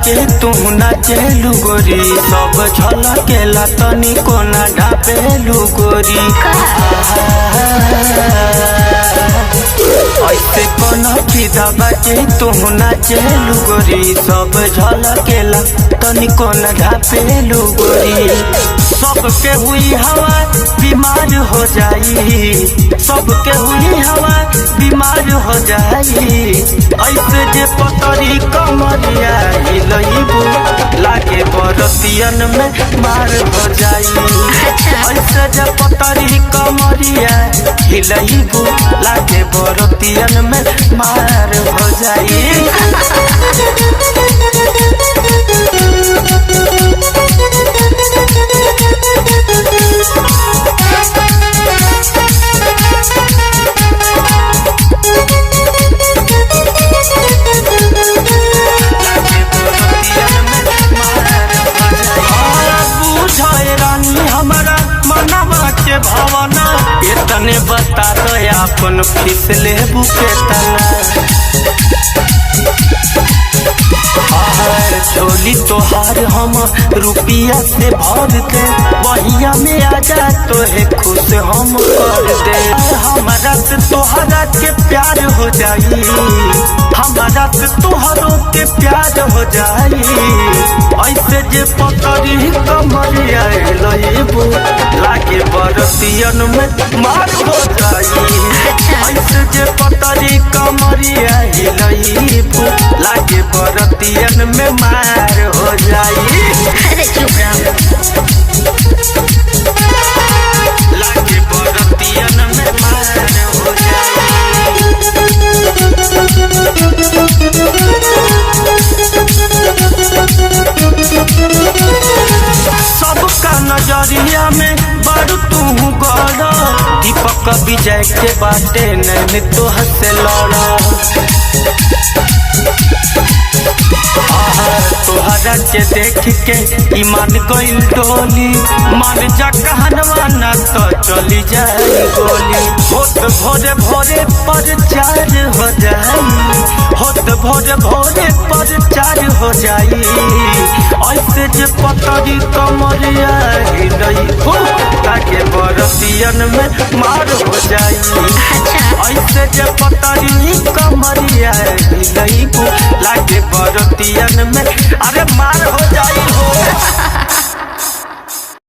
के तू नाचेलू गोरी, सब झलकेला तनी कोना ढापेलू गोरी। ऐसे कोना दबा के तू नाचेलू गोरी, सब झलकेला तनी कोना ढापेलू गोरी। सबके हुई हवा बीमार हो जाई, सबके हुई हवा बीमार हो जाई। ऐसे जे पतरी कमरिया हिलइबू लागे बरतियन में मार हो जाई। ऐसे जे पतरी कमरिया हिलइबू लागे बरतियन में मार हो जाई। भावना इतने बता दो अपन फीस लेबू के तना। झोली तोहार हम रुपिया से भर दे, वहिया में आजा तो है खुश हम कर दे। हमारा से तोहरा के प्यार हो जाई, हमारा से तोहरों के प्यार हो जाई। ऐसे जे पतरी कमरिया लइबू लागे बरतियन में मार हो जाई। ऐसे जे पतरी कमरिया लइबू लागे बरतियन में मार हो जाई। अरे चुप रहो। लागे बरतियन में मार हो जाई। सबका नजरिया में बड़ तू गड़ा, दीपक विजय के बाटे नैन तोह से लड़ा। तोहरा के देख के ईमान गइल डोली, मान जा कहनवा ना तो चली जाए गोली। होत भोरे भोरे पर चार हो जाई, होत भोरे भोरे पर चार हो जाई। ऐसे जे पतरी कमरिया हिलइबू लागे बरतियन में मार हो जाई। ऐसे जे पतरी कमरिया हिलइबू लागे बरतियन में अरे मार हो